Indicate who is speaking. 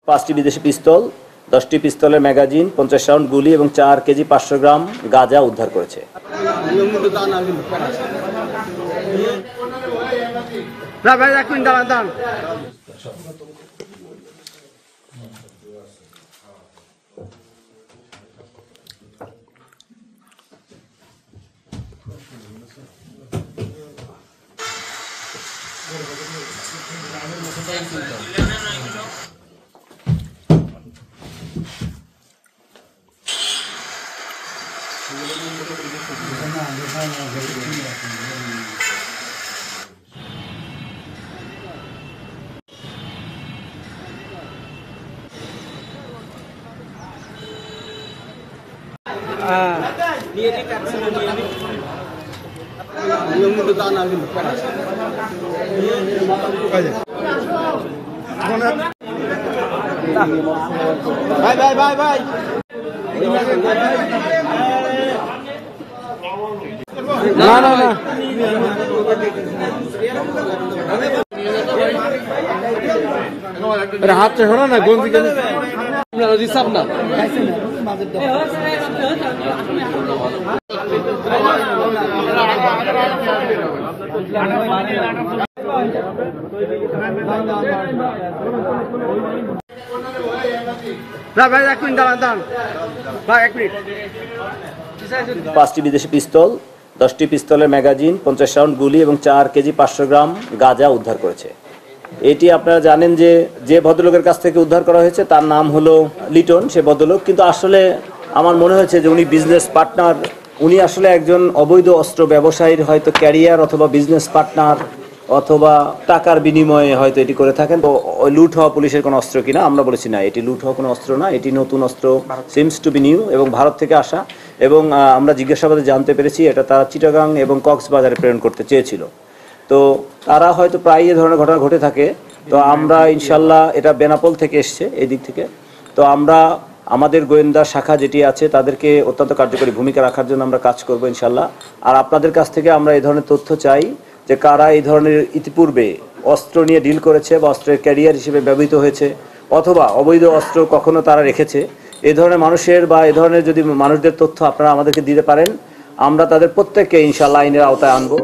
Speaker 1: 5টি বিদেশি পিস্তল, 10টি পিস্তলের ম্যাগাজিন, 50 রাউন্ড গুলি এবং 4 কেজি 500 গ্রাম গাঁজা উদ্ধার করেছে।
Speaker 2: ভাই না হাত ছড়া না গন্দি রিসাব না ভাই
Speaker 1: 5টি বিদেশি পিস্তল, 10টি পিস্তলের ম্যাগাজিন, 50 রাউন্ড গুলি এবং 4 কেজি 500 গ্রাম গাঁজা উদ্ধার করেছে। এটি আপনারা জানেন যে ভদ্রলোকের কাছ থেকে উদ্ধার করা হয়েছে তার নাম হলো লিটন। সে ভদ্রলোক কিন্তু আসলে আমার মনে হয়েছে যে উনি বিজনেস পার্টনার, উনি আসলে একজন অবৈধ অস্ত্র ব্যবসায়ীর হয়তো ক্যারিয়ার অথবা বিজনেস পার্টনার অথবা টাকার বিনিময়ে হয়তো এটি করে থাকেন। তো লুট হওয়া পুলিশের কোনো অস্ত্র কিনা আমরা বলেছি না, এটি লুট হওয়া কোনো অস্ত্র না, এটি নতুন অস্ত্র, সিমস টু বি নিউ এবং ভারত থেকে আসা। এবং আমরা জিজ্ঞাসাবাদে জানতে পেরেছি এটা তারা চিটাগাং এবং কক্সবাজারে প্রেরণ করতে চেয়েছিল। তো তারা হয়তো প্রায় এ ধরনের ঘটনা ঘটে থাকে। তো আমরা ইনশাল্লাহ, এটা বেনাপোল থেকে এসছে এই দিক থেকে, তো আমরা আমাদের গোয়েন্দা শাখা যেটি আছে তাদেরকে অত্যন্ত কার্যকরী ভূমিকা রাখার জন্য আমরা কাজ করবো ইনশাল্লাহ। আর আপনাদের কাছ থেকে আমরা এই ধরনের তথ্য চাই যে কারা এই ধরনের ইতিপূর্বে অস্ত্র নিয়ে ডিল করেছে বা অস্ত্রের ক্যারিয়ার হিসেবে ব্যবহৃত হয়েছে অথবা অবৈধ অস্ত্র কখনো তারা রেখেছে। এই ধরনের মানুষের বা এই ধরনের যদি মানুষদের তথ্য আপনারা আমাদেরকে দিতে পারেন, আমরা তাদের প্রত্যেককে ইনশাল্লাহ আইনের আওতায় আনবো।